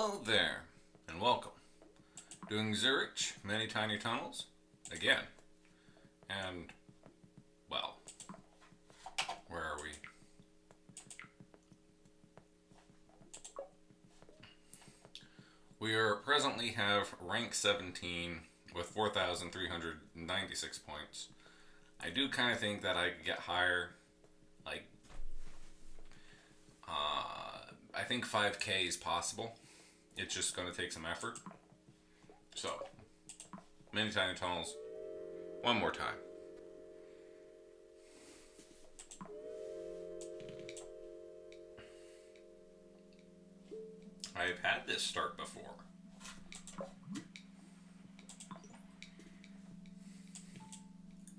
Hello there, and welcome. Doing Zurich, many tiny tunnels, again. And, well, where are we? We are presently have rank 17 with 4,396 points. I do kind of think that I could get higher. Like, I think 5k is possible. It's just going to take some effort. So, many tiny tunnels. One more time. I've had this start before.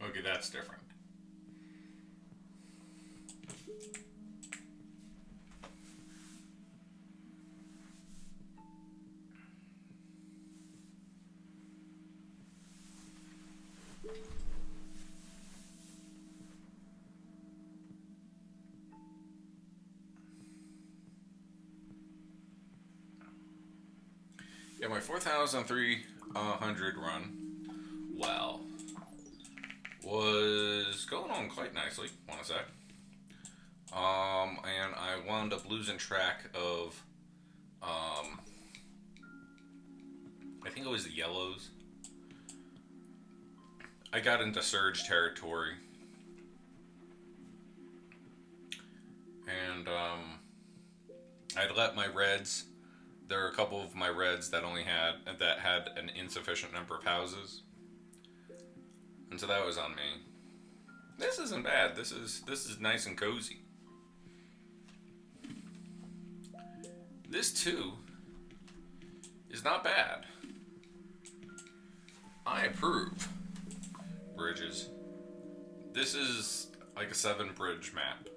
Okay, that's different. Yeah, my 4,300 run, well, was going on quite nicely, want to say. And I wound up losing track of, I think it was the yellows. I got into surge territory. And, I'd let my reds. There are a couple of my reds that had an insufficient number of houses, and so that was on me. This isn't bad. This is nice and cozy. This too is not bad. I approve. Bridges. This is like a 7-bridge map.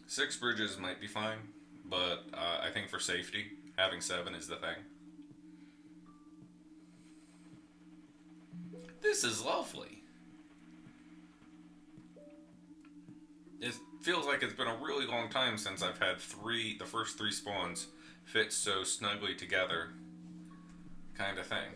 6 bridges might be fine, but I think for safety, having 7 is the thing. This is lovely. It feels like it's been a really long time since I've had the first 3 spawns fit so snugly together, kind of thing.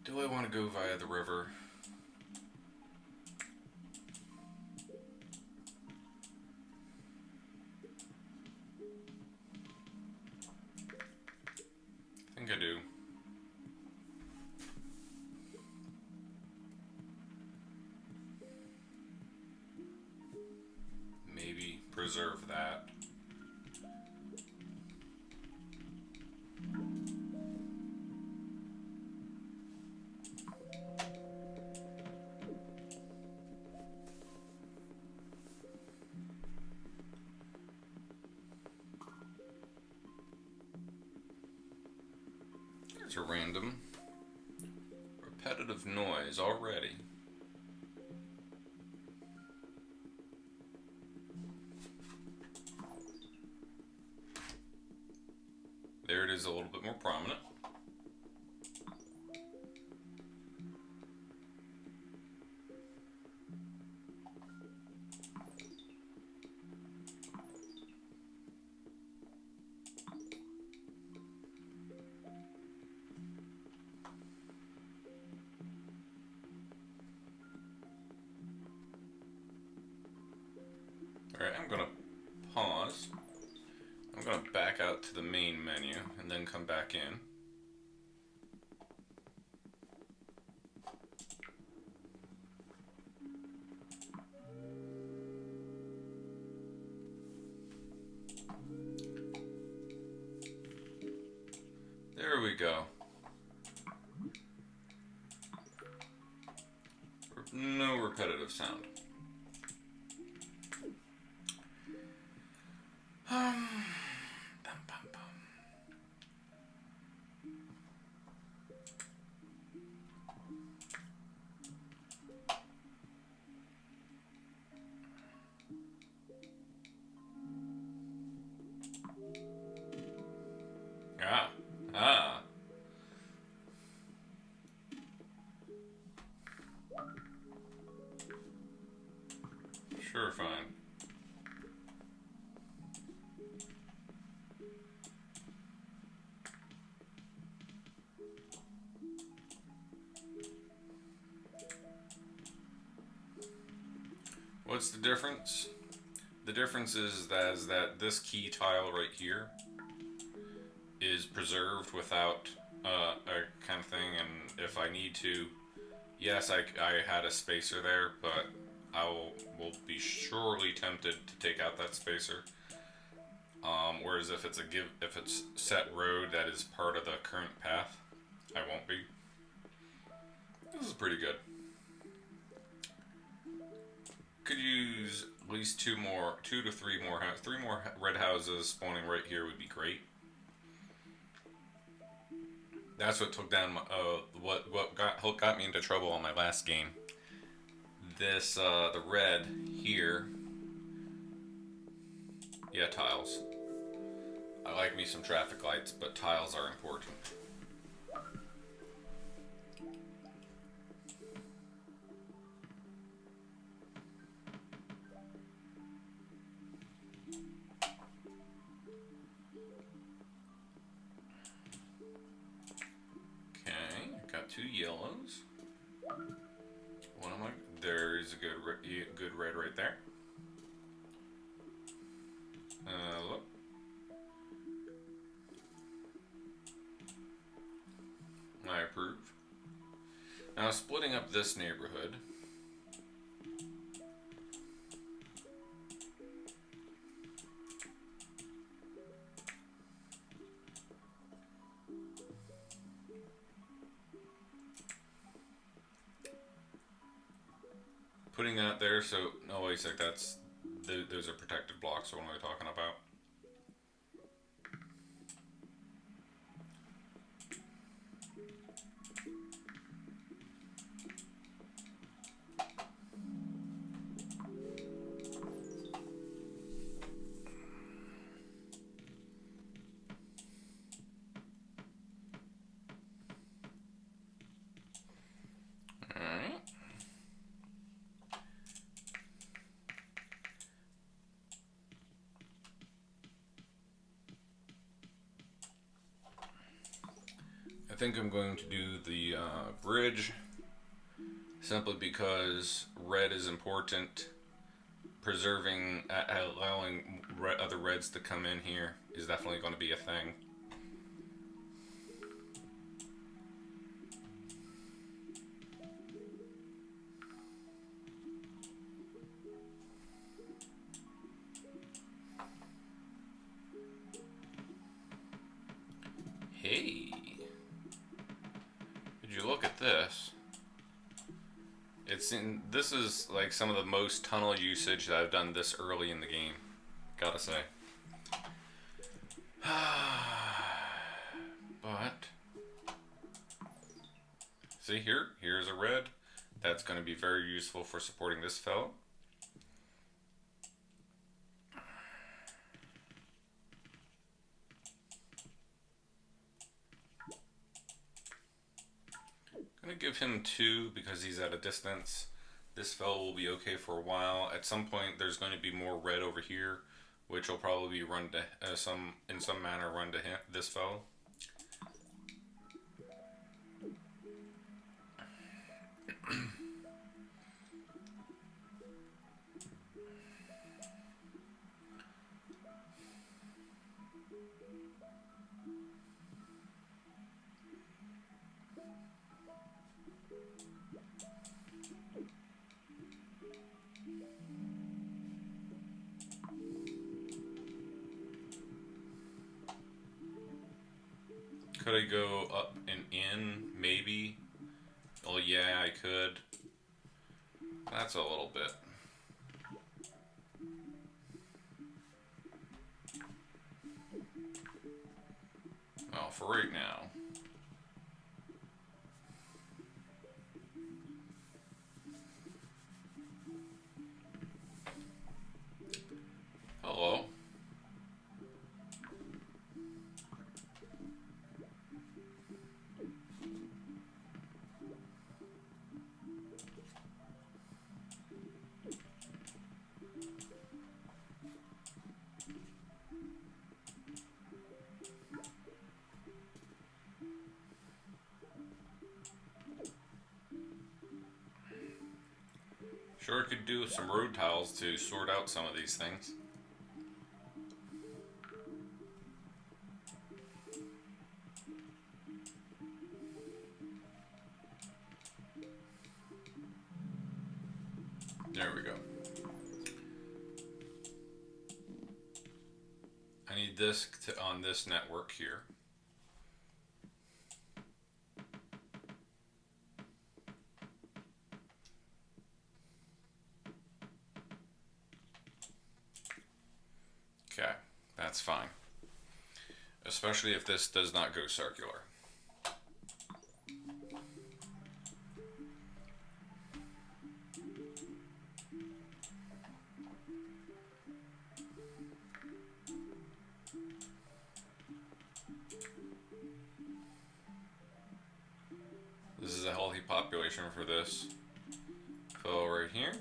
Do I want to go via the river? I think I do. Maybe preserve that. There's a random repetitive noise already. There it is, a little bit more prominent. Alright, I'm gonna pause. I'm gonna back out to the main menu and then come back in. There we go. No repetitive sound. Bum, bum, bum. What's the difference? The difference is that this key tile right here is preserved without a kind of thing, and if I need to, yes, I had a spacer there, but I will be surely tempted to take out that spacer. Whereas if it's set road that is part of the current path, I won't be. This is pretty good. Could use at least two to three more red houses spawning right here would be great. That's what took down what got me into trouble on my last game. This the red here. Yeah, tiles. I like me some traffic lights, but tiles are important. Two yellows. One of my there's a good red right there. Look. I approve. Now splitting up this neighborhood. Putting that there, so no, wait a sec, those are protected blocks. So what am I talking about? I think I'm going to do the bridge simply because red is important. Preserving, allowing other reds to come in here is definitely going to be a thing. Hey. Look at this. This is like some of the most tunnel usage that I've done this early in the game. Gotta say. But see here's a red. That's going to be very useful for supporting this fellow. I'm going to give him 2 because he's at a distance. This fellow will be okay for a while. At some point there's going to be more red over here, which will probably run to in some manner run to this fellow. Could I go up and in? Maybe. Oh yeah, I could. That's a little bit. Well, for right now. Hello. Sure could do some road tiles to sort out some of these things. There we go. I need this on this network here. Okay, that's fine. Especially if this does not go circular. This is a healthy population for this fellow right here.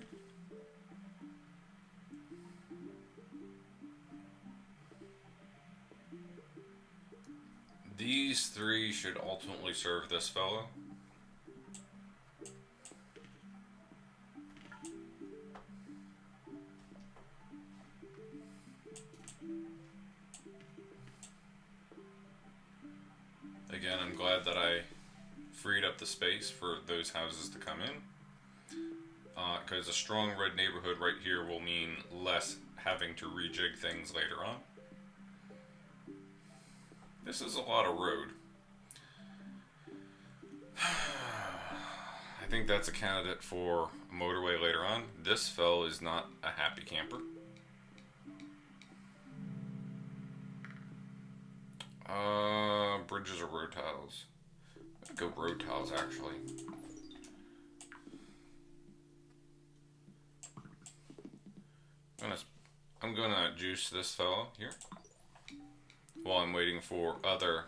These three should ultimately serve this fellow. Again, I'm glad that I freed up the space for those houses to come in. Because a strong red neighborhood right here will mean less having to rejig things later on. This is a lot of road. I think that's a candidate for a motorway later on. This fellow is not a happy camper. Bridges or road tiles? I'd go road tiles actually. I'm gonna juice this fellow here while I'm waiting for other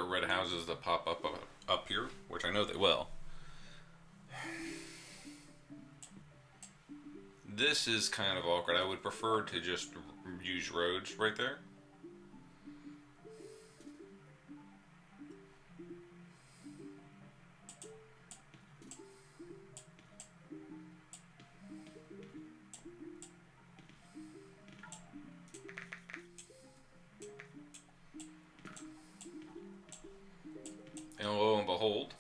red houses that pop up here, which I know they will. This is kind of awkward. I would prefer to just use roads right there. And lo and behold,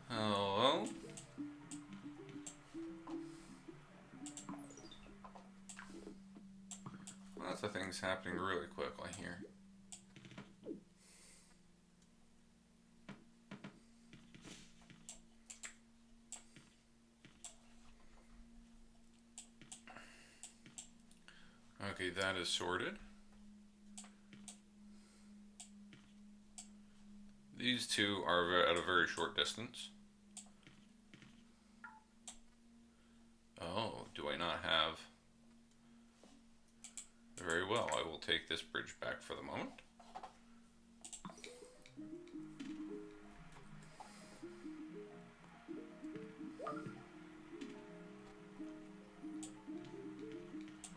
hello? Lots of things happening really quickly here. Okay, that is sorted. These two are at a very short distance. Oh, do I not have? Very well, I will take this bridge back for the moment.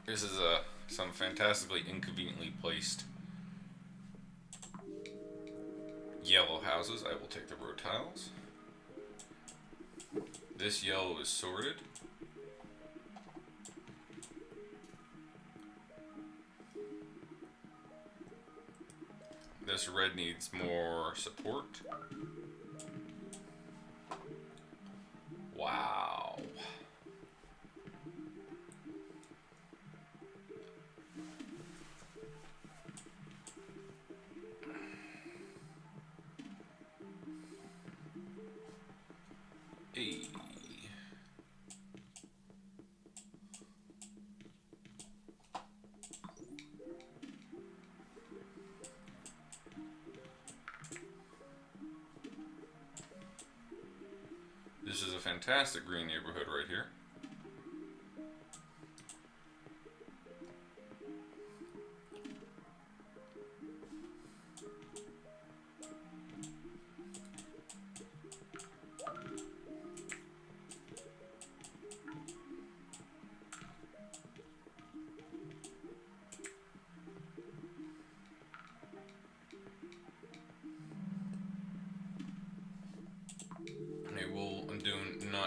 This is some fantastically inconveniently placed yellow houses. I will take the road tiles. This yellow is sorted. This red needs more support. Wow. Hey. This is a fantastic green neighborhood right here.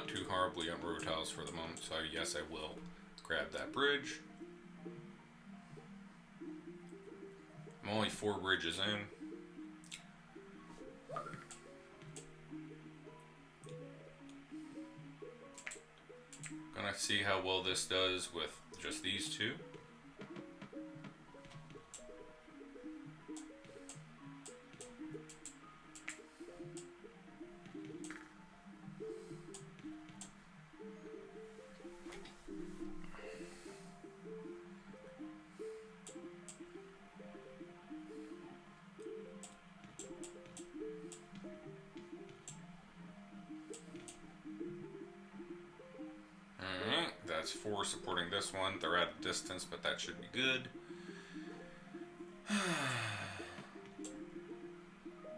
not too horribly on road tiles for the moment, so yes, I will grab that bridge. I'm only 4 bridges in. Gonna see how well this does with just these 2. Alright, that's 4 supporting this one. They're at a distance, but that should be good.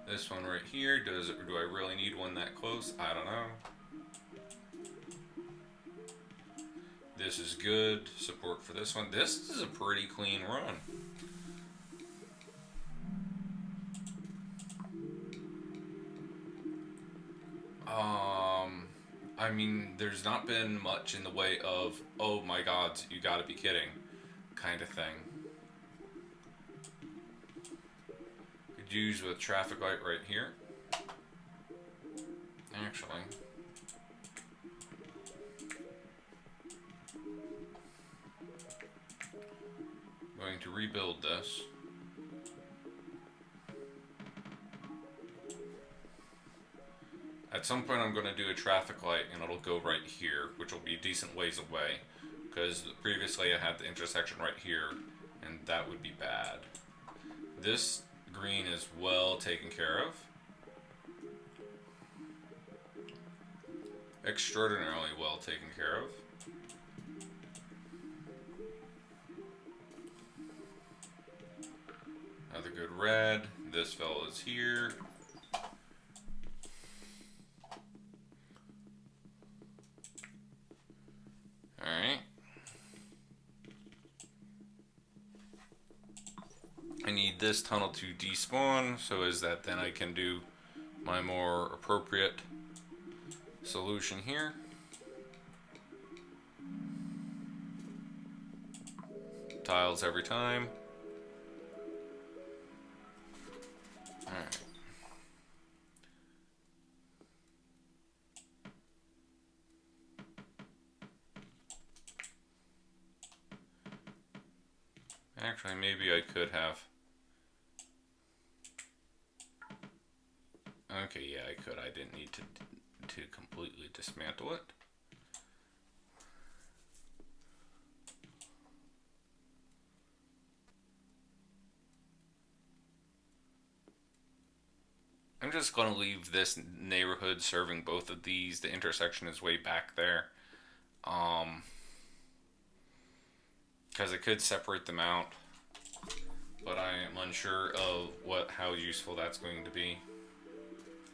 This one right here, do I really need one that close? I don't know. This is good. Support for this one. This is a pretty clean run. I mean, there's not been much in the way of, oh my god, you gotta be kidding, kind of thing. Could use with traffic light right here. Actually. Going to rebuild this. At some point I'm going to do a traffic light and it'll go right here, which will be a decent ways away, because previously I had the intersection right here and that would be bad. This green is well taken care of. Extraordinarily well taken care of. Another good red. This fellow is here. Alright. I need this tunnel to despawn, so as that then I can do my more appropriate solution here. Tiles every time. Alright. Actually, maybe I could have. Okay, yeah, I could. I didn't need to completely dismantle it. I'm just going to leave this neighborhood serving both of these. The intersection is way back there. Because I could separate them out, but I am unsure of how useful that's going to be.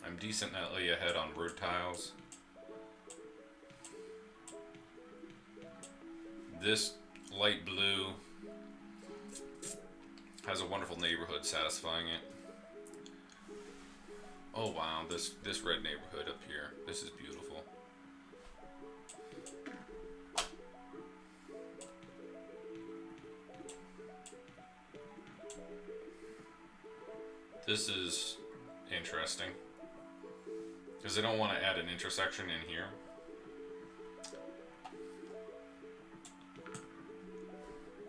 I'm decently ahead on road tiles. This light blue has a wonderful neighborhood satisfying it. Oh wow, this red neighborhood up here. This is beautiful. This is interesting, because I don't want to add an intersection in here.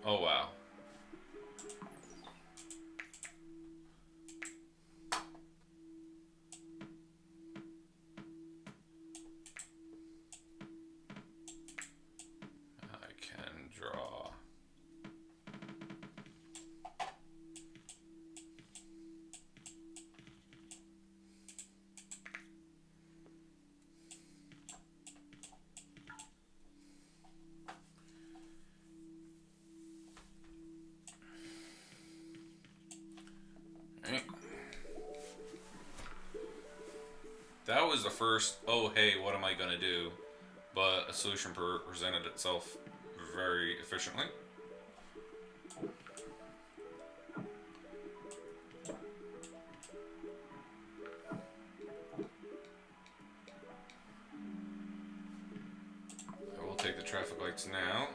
Oh wow. I can draw. That was the first, oh hey, what am I going to do? But a solution presented itself very efficiently. traffic lights now.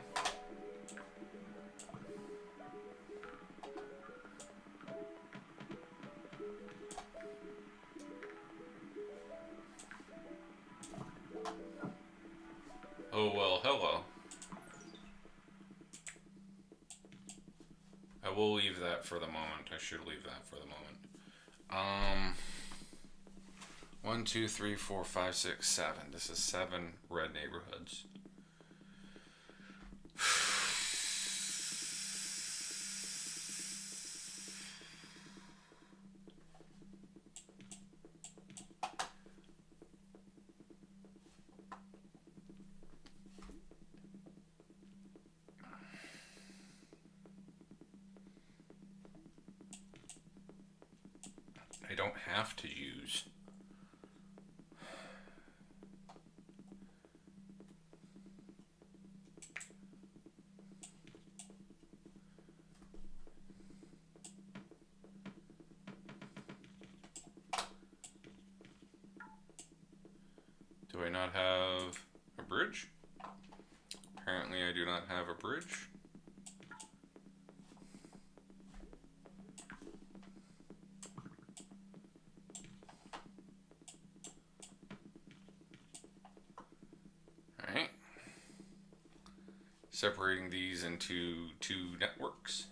Oh well, hello. I will leave that for the moment. I should leave that for the moment. 1, 2, 3, 4, 5, 6, 7. This is 7 red neighborhoods. I don't have to use. Do I not have a bridge? Apparently I do not have a bridge. Alright. Separating these into 2 networks.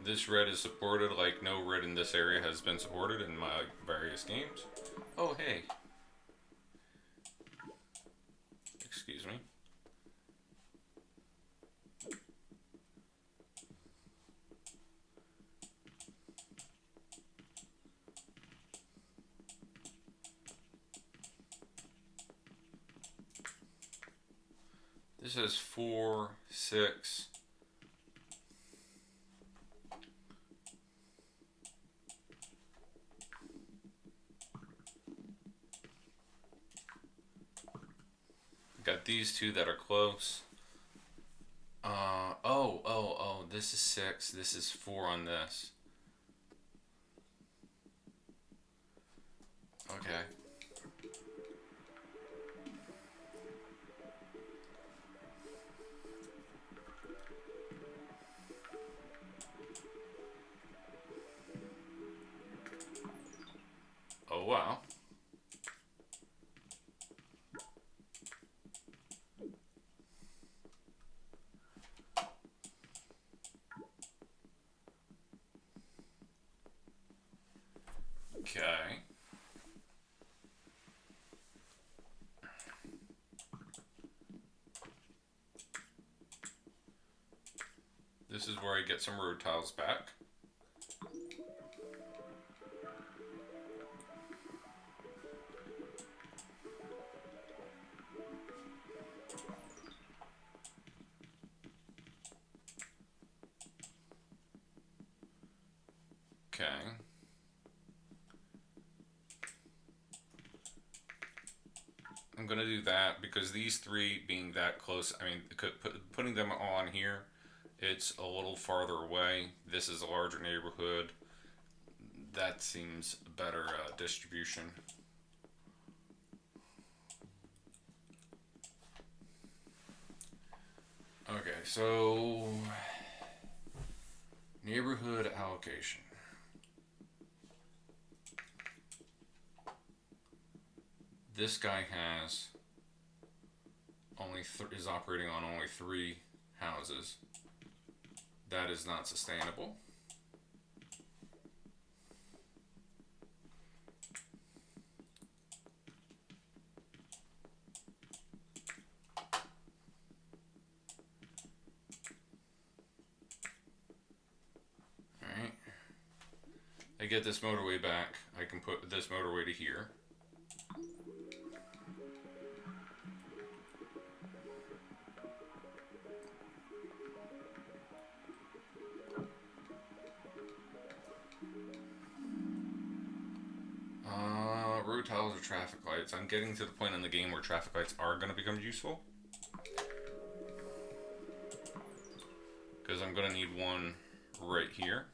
This red is supported like no red in this area has been supported in my various games. Oh, hey. Excuse me. This is 4, 6. Got these 2 that are close. Oh, this is 6. This is 4 on this. Okay. Oh, wow. Okay. This is where I get some road tiles back. Okay. I'm gonna do that because these 3 being that close, I mean, putting them all on here, it's a little farther away. This is a larger neighborhood. That seems a better distribution. Okay, so neighborhood allocation. This guy has only is operating on only 3 houses. That is not sustainable. Alright. I get this motorway back. I can put this motorway to here. Road tiles or traffic lights. I'm getting to the point in the game where traffic lights are going to become useful. need one right here.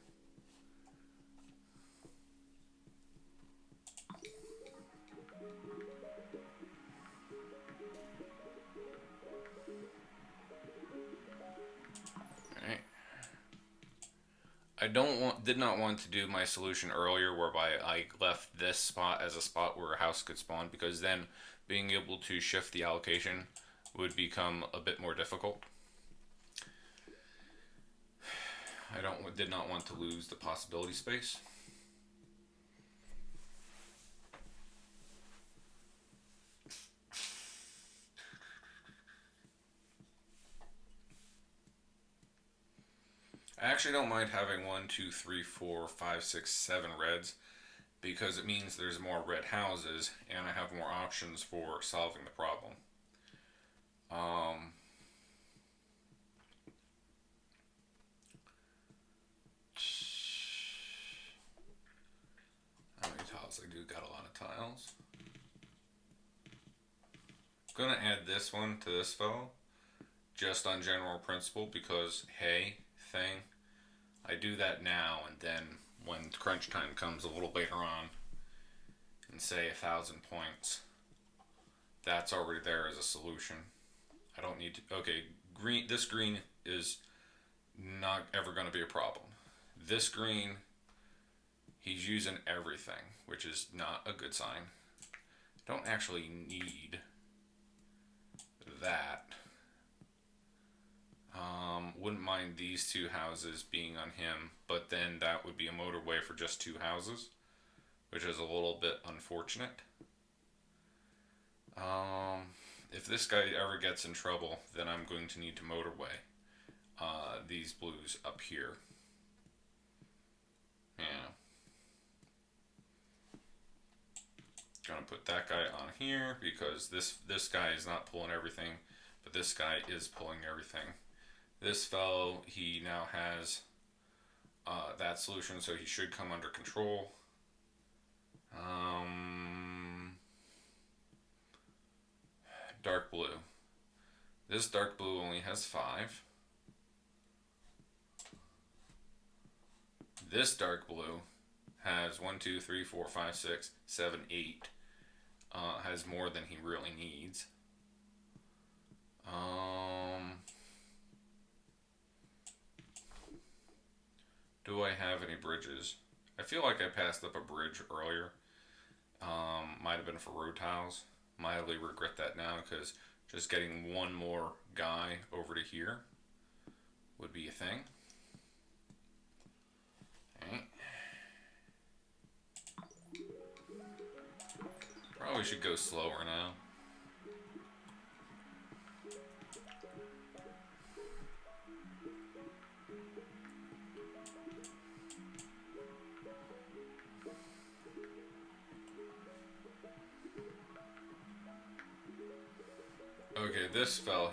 Alright. I did not want to do my solution earlier whereby I left this spot as a spot where a house could spawn, because then being able to shift the allocation would become a bit more difficult. I did not want to lose the possibility space. I actually don't mind having 1, 2, 3, 4, 5, 6, 7 reds, because it means there's more red houses and I have more options for solving the problem. How many tiles? I do got a lot of tiles. I'm gonna add this one to this fellow, just on general principle, because hey, thing. I do that now, and then when crunch time comes a little later on, and say 1,000 points, that's already there as a solution. I don't need to. Okay, green. This green is not ever going to be a problem. This green, he's using everything, which is not a good sign. Don't actually need that. Wouldn't mind these 2 houses being on him, but then that would be a motorway for just 2 houses, which is a little bit unfortunate. If this guy ever gets in trouble, then I'm going to need to motorway these blues up here. Yeah. Gonna put that guy on here because this guy is not pulling everything, but this guy is pulling everything. This fellow, he now has that solution, so he should come under control. Dark blue. This dark blue only has 5. This dark blue has 1, 2, 3, 4, 5, 6, 7, 8. Has more than he really needs. Do I have any bridges? I feel like I passed up a bridge earlier. Might have been for road tiles. Mildly regret that now, because just getting one more guy over to here would be a thing. Okay. Probably should go slower now. Okay, this fell.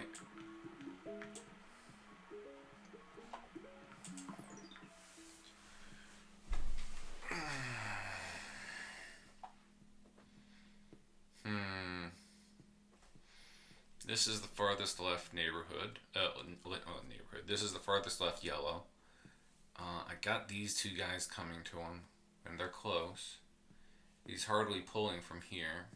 This is the farthest left neighborhood. Neighborhood. This is the farthest left yellow. I got these 2 guys coming to him, and they're close. He's hardly pulling from here.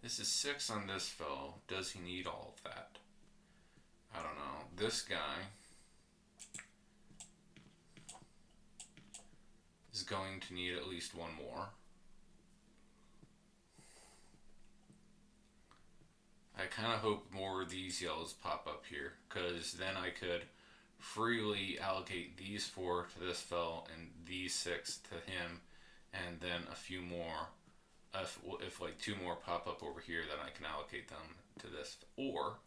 This is 6 on this fellow. Does he need all of that? I don't know. This guy is going to need at least 1 more. I kind of hope more of these yellows pop up here, because then I could freely allocate these 4 to this fellow and these 6 to him, and then a few more. If like 2 more pop up over here, then I can allocate them to this. Or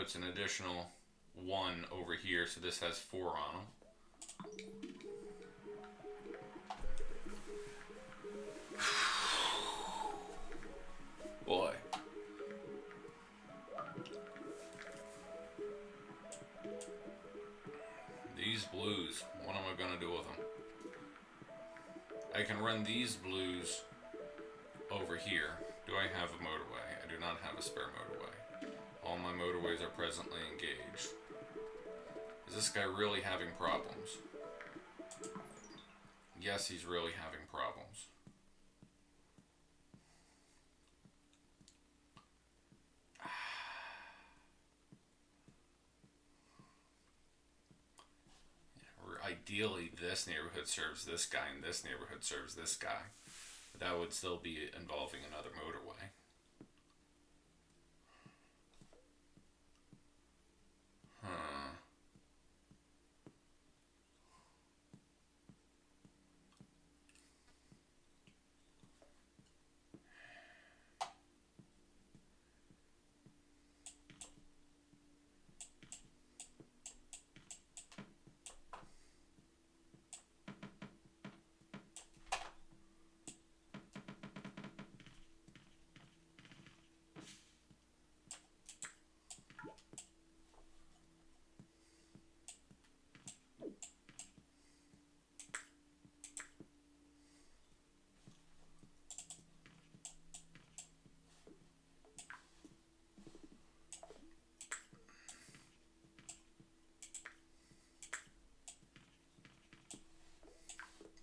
puts an additional 1 over here, so this has 4 on them. Boy. These blues, what am I going to do with them? I can run these blues over here. Do I have a motorway? I do not have a spare motorway. All my motorways are presently engaged. Is this guy really having problems? Yes, he's really having problems. Ideally, this neighborhood serves this guy, and this neighborhood serves this guy. But that would still be involving another motorway. Huh.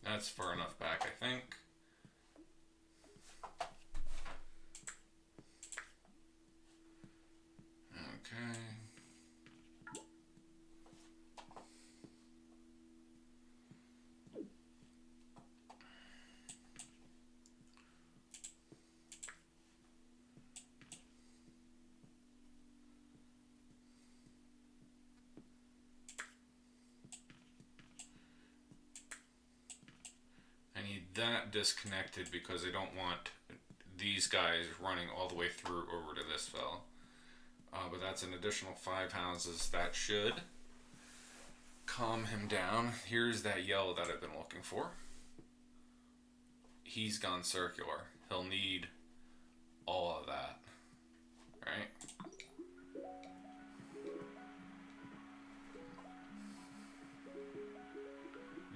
That's far enough back, I think. Okay. I need that disconnected because I don't want these guys running all the way through over to this fella. But that's an additional 5 houses. That should calm him down. Here's that yellow that I've been looking for. He's gone circular. He'll need all of that. Right?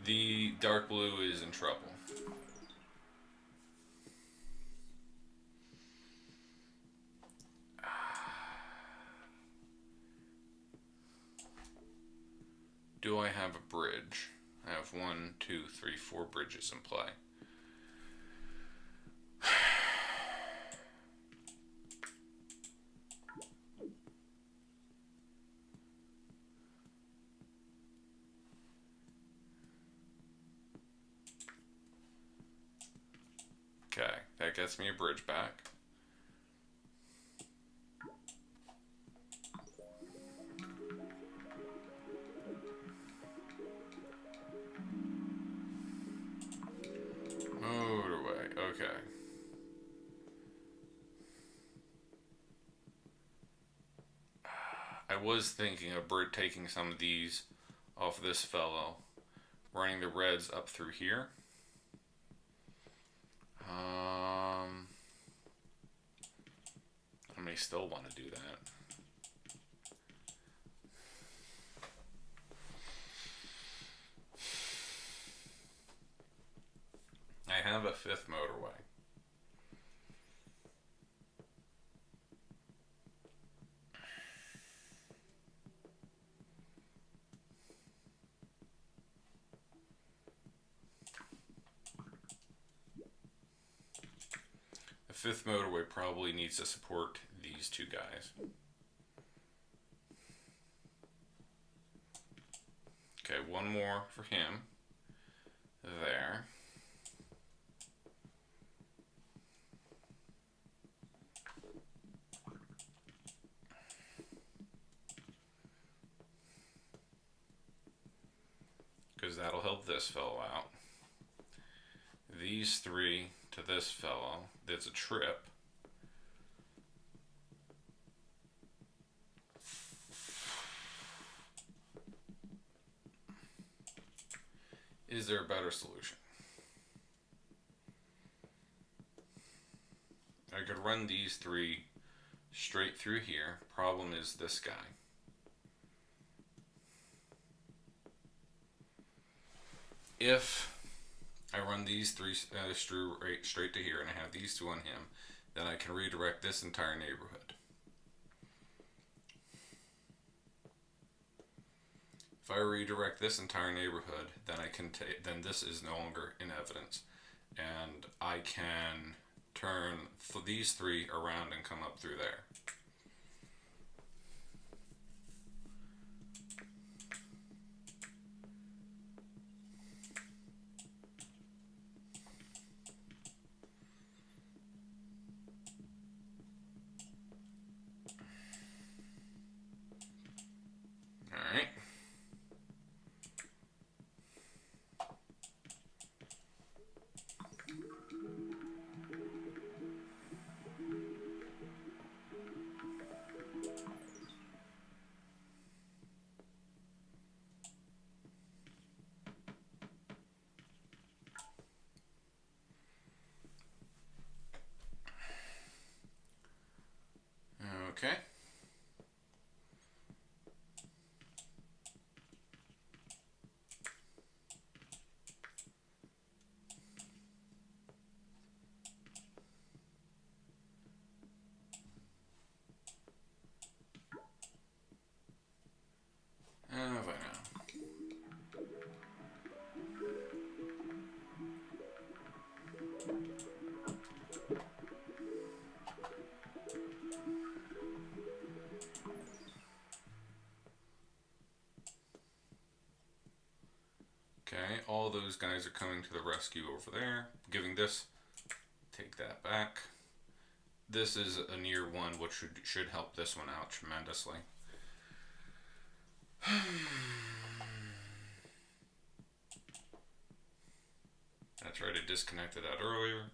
The dark blue is in trouble. Do I have a bridge? I have 1, 2, 3, 4 bridges in play. Okay, that gets me a bridge back. Motorway, okay. I was thinking of taking some of these off this fellow, running the reds up through here. I may still want to do that. I have a 5th motorway. The 5th motorway probably needs to support these 2 guys. Okay, 1 more for him. There. Because that'll help this fellow out. These 3 to this fellow. That's a trip. Is there a better solution? I could run these three straight through here. Problem is this guy. If I run these three straight to here and I have these two on him, then I can redirect this entire neighborhood. If I redirect this entire neighborhood, then I can then this is no longer in evidence, and I can turn these three around and come up through there. Alright. Okay. Have I now? Okay, all those guys are coming to the rescue over there. Giving this, take that back. This is a near one, which should help this one out tremendously. That's right, I disconnected that earlier.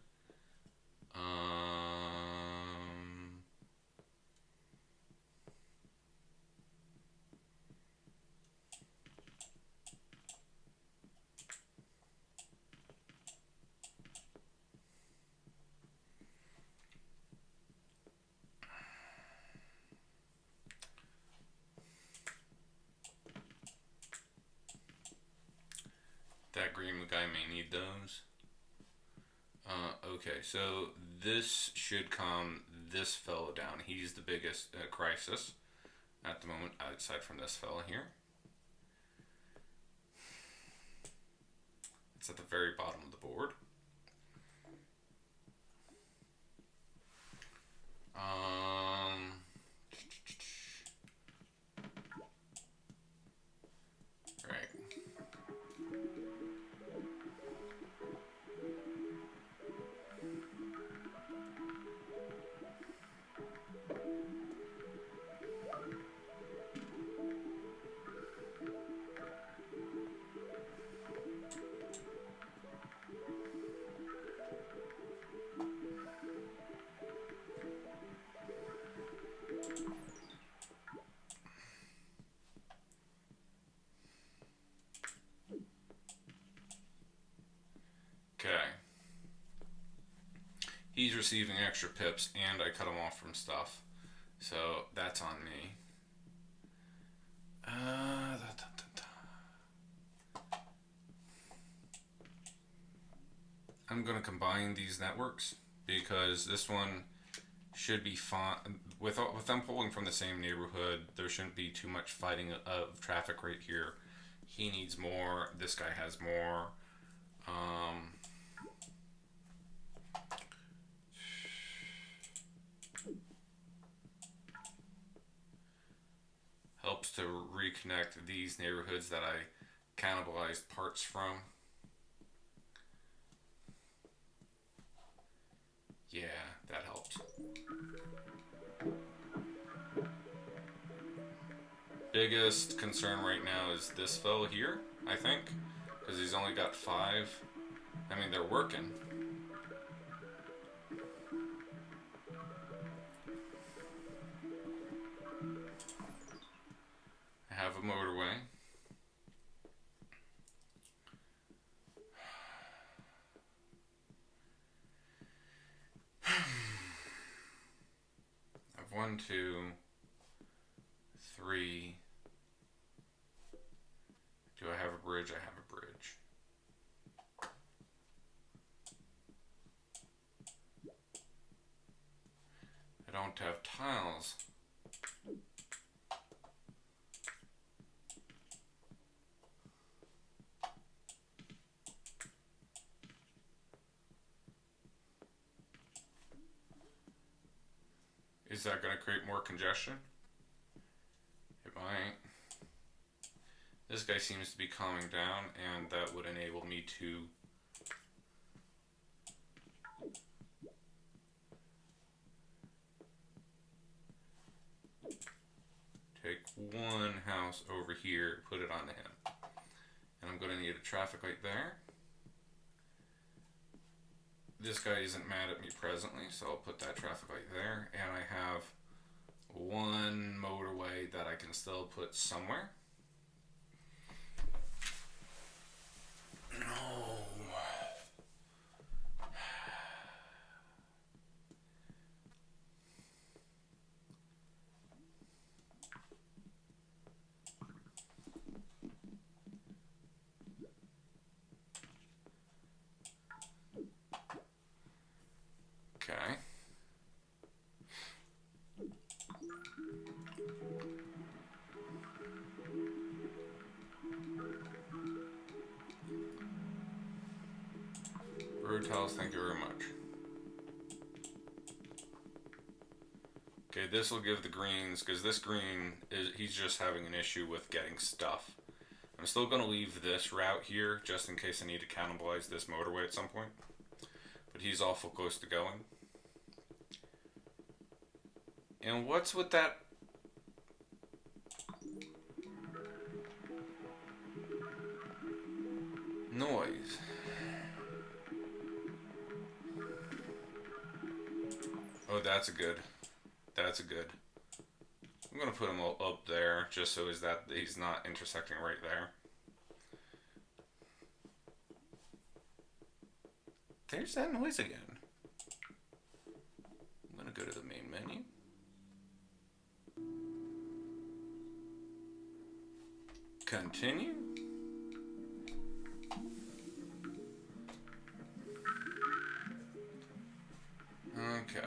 That green guy may need those. Okay, so this should calm this fellow down. He's the biggest crisis at the moment, aside from this fellow here. It's at the very bottom of the board. Right. Okay. He's receiving extra pips, and I cut him off from stuff. So that's on me. I'm going to combine these networks because this one should be fine. With them pulling from the same neighborhood, there shouldn't be too much fighting of traffic right here. He needs more. This guy has more. Helps to reconnect these neighborhoods that I cannibalized parts from. Yeah, that helps. Biggest concern right now is this fellow here, I think, because he's only got 5. I mean, they're working. I have a motorway. 1, 2, 3. Do I have a bridge? I have a bridge. I don't have tiles. Is that going to create more congestion? It might. This guy seems to be calming down, and that would enable me to take one house over here, put it onto him. And I'm going to need a traffic light there. This guy isn't mad at me presently, so I'll put that traffic light there. And I have one motorway that I can still put somewhere. No. Okay. Road tiles, thank you very much. Okay, this will give the greens, because this green, he's just having an issue with getting stuff. I'm still going to leave this route here, just in case I need to cannibalize this motorway at some point. But he's awful close to going. And what's with that? Noise. Oh, that's a good. That's a good. I'm gonna put him up there just so he's not intersecting right there. There's that noise again. I'm gonna go to the main menu. Continue. Okay.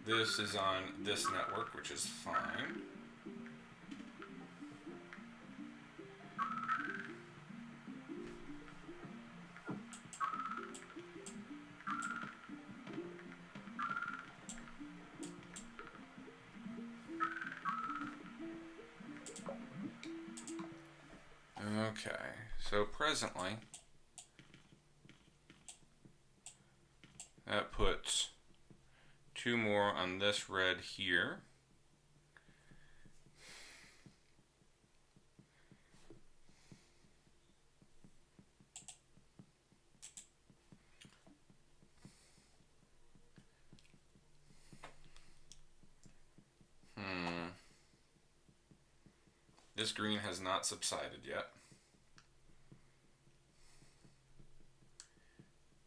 This is on this network, which is fine. Okay, so presently, that puts 2 more on this red here. This green has not subsided yet.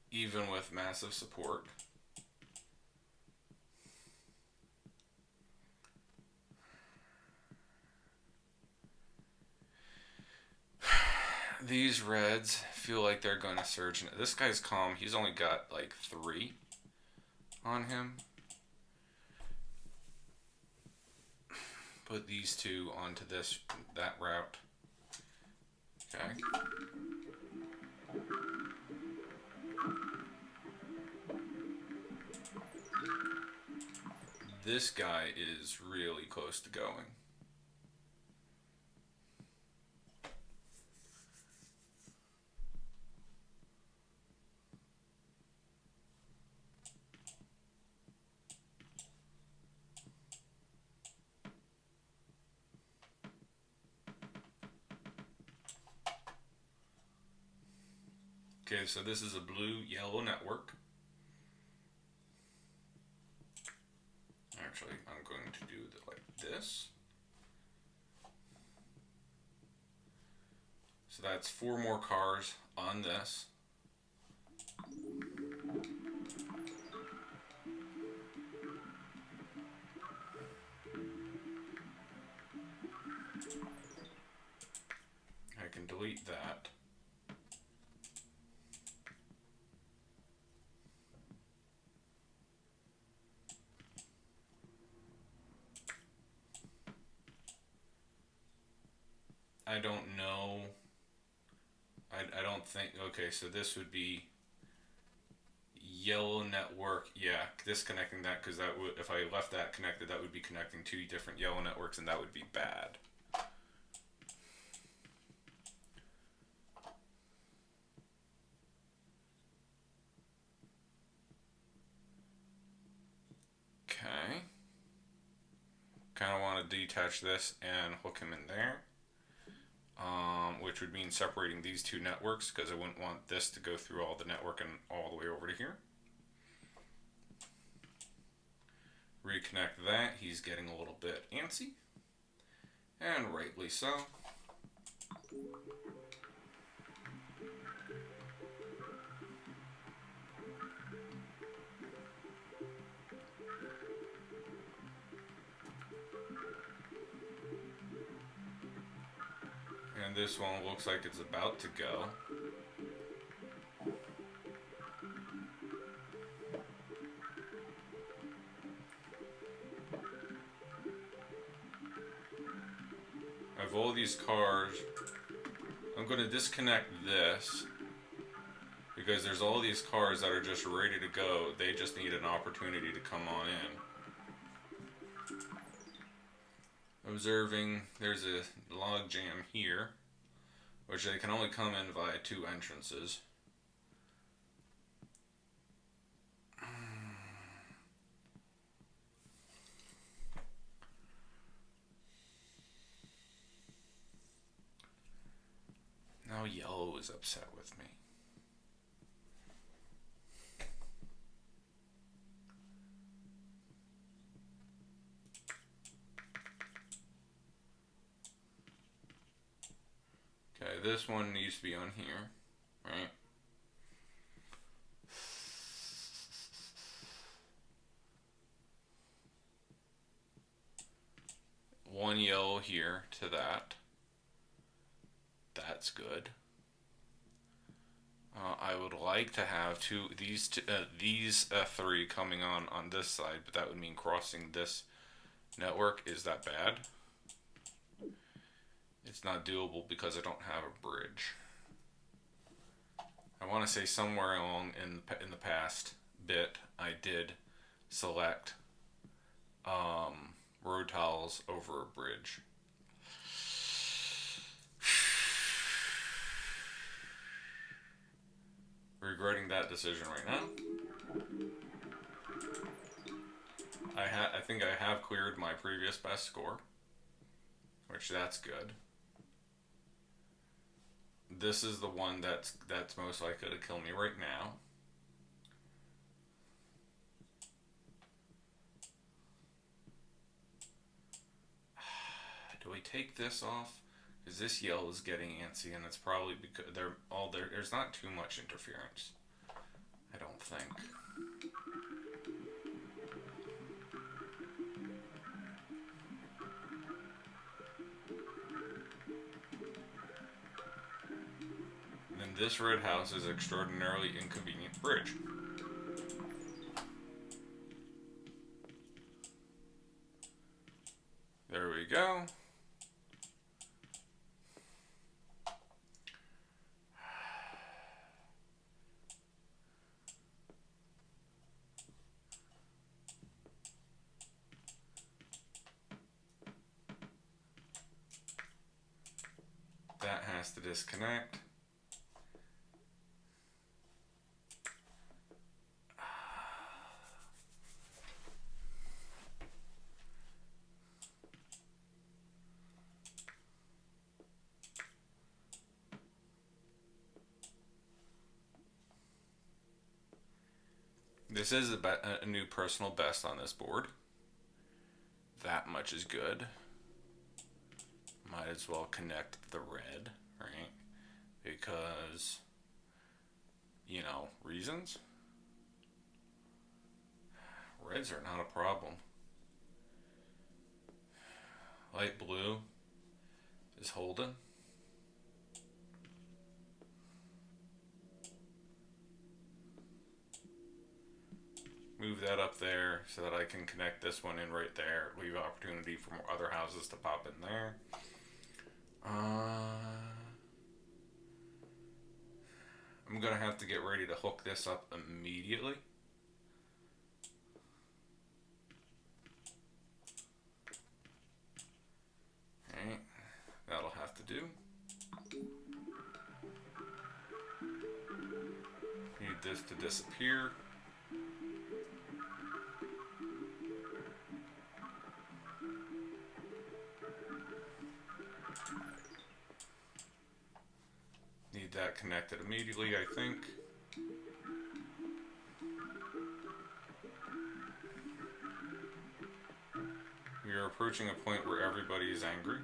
Even with massive support. These reds feel like they're going to surge. This guy's calm. He's only got like 3 on him. Put these 2 onto that route. Okay. This guy is really close to going. Okay, so this is a blue-yellow network. Actually, I'm going to do it like this. So that's 4 more cars on this. delete that. I don't know. I don't think. Okay, so this would be yellow network. Yeah, disconnecting that, because that would, if I left that connected, that would be connecting two different yellow networks, and that would be bad. Okay. Kind of want to detach this and hook him in there. Which would mean separating these two networks, because I wouldn't want this to go through all the network and all the way over to here. Reconnect that. He's getting a little bit antsy, and rightly so. And this one looks like it's about to go. Of all these cars, I'm going to disconnect this, because there's all these cars that are just ready to go. They just need an opportunity to come on in. Observing, there's a log jam here, which they can only come in via two entrances. Now yellow is upset with me. Okay, this one needs to be on here, right? One yellow here to that. That's good. I would like to have these three coming on this side, but that would mean crossing this network. Is that bad? It's not doable because I don't have a bridge. I want to say somewhere along in the past bit I did select road tiles over a bridge. Regretting that decision right now. I think I have cleared my previous best score, which that's good. This is the one that's most likely to kill me right now. Do we take this off? Because this yellow is getting antsy, and it's probably because there's not too much interference, I don't think. And this red house is extraordinarily inconvenient bridge. There we go. That has to disconnect. This is a new personal best on this board. That much is good. Might as well connect the red, right? Because, you know, reasons. Reds are not a problem. Light blue is holding. move that up there so that I can connect this one in right there. Leave opportunity for more other houses to pop in there. I'm going to have to get ready to hook this up immediately. Okay, that'll have to do. Need this to disappear. Need that connected immediately, I think. We are approaching a point where everybody is angry.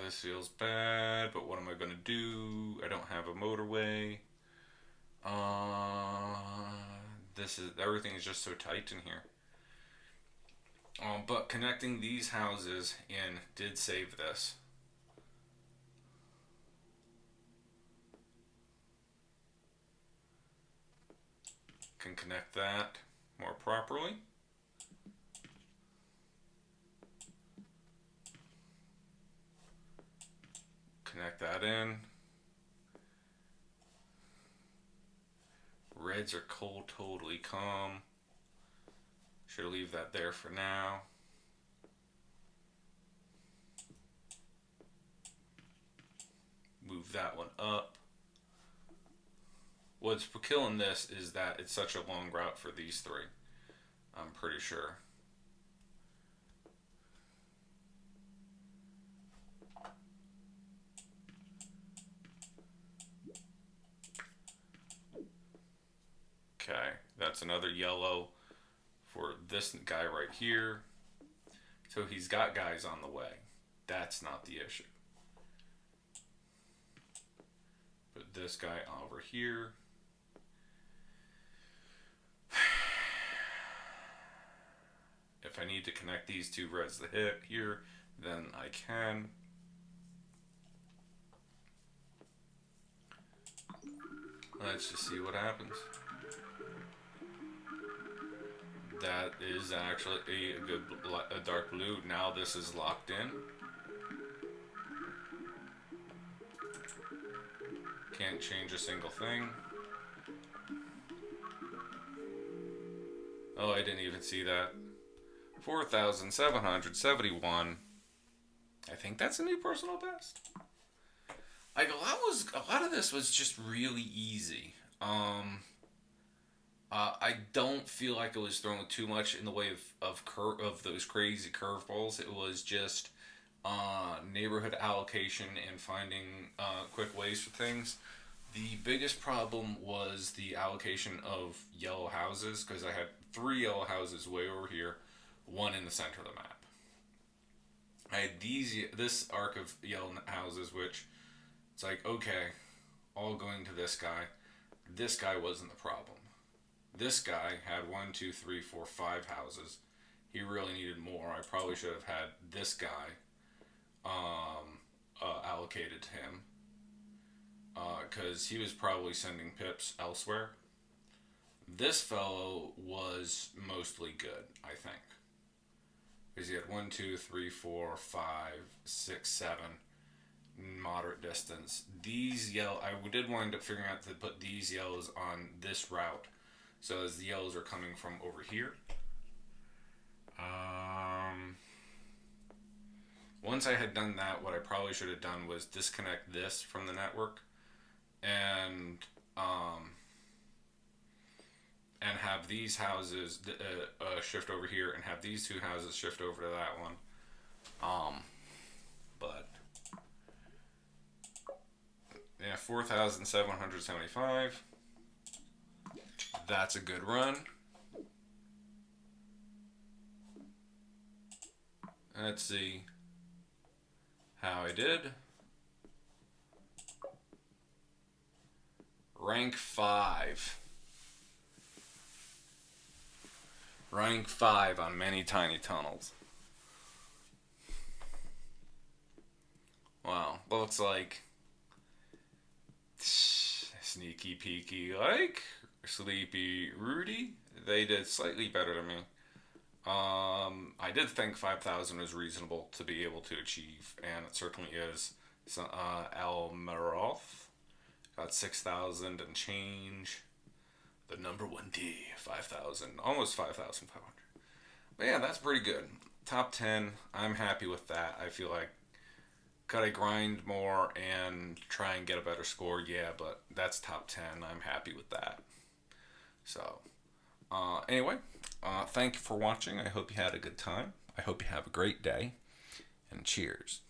This feels bad, but what am I going to do? I don't have a motorway. Everything is just so tight in here. But connecting these houses in did save this. Can connect that more properly. Connect that in. Reds are cold, totally calm. Should leave that there for now. Move that one up. What's killing this is that it's such a long route for these three. I'm pretty sure. Okay, that's another yellow for this guy right here. So he's got guys on the way. That's not the issue. Put this guy over here. If I need to connect these two reds to hit here, then I can. Let's just see what happens. That is actually a dark blue. Now this is locked in. Can't change a single thing. Oh, I didn't even see that. 4,771. I think that's a new personal best. A lot of this was just really easy. I don't feel like it was throwing too much in the way of those crazy curveballs. It was just neighborhood allocation and finding quick ways for things. The biggest problem was the allocation of yellow houses, because I had 3 yellow houses way over here, 1 in the center of the map. I had this arc of yellow houses, which it's like, okay, all going to this guy. This guy wasn't the problem. This guy had 1, 2, 3, 4, 5 houses. He really needed more. I probably should have had this guy allocated to him, because he was probably sending pips elsewhere. This fellow was mostly good, I think, because he had 1, 2, 3, 4, 5, 6, 7 moderate distance. These yellow, I did wind up figuring out to put these yellows on this route, so as the yellows are coming from over here. Once I had done that, what I probably should have done was disconnect this from the network and have these houses shift over here and have these 2 houses shift over to that one. But yeah, 4,775. That's a good run. Let's see how I did. Rank 5. Rank 5 on many tiny tunnels. Wow, looks like sneaky peeky like Sleepy Rudy. They did slightly better than me. I did think 5,000 was reasonable to be able to achieve, and it certainly is. So, Al Maroth got 6,000 and change. The number 1D, 5,000, almost 5,500. But yeah, that's pretty good. Top 10, I'm happy with that. I feel like gotta grind more and try and get a better score. Yeah, but that's top 10. I'm happy with that. So, anyway, thank you for watching. I hope you had a good time. I hope you have a great day. And cheers.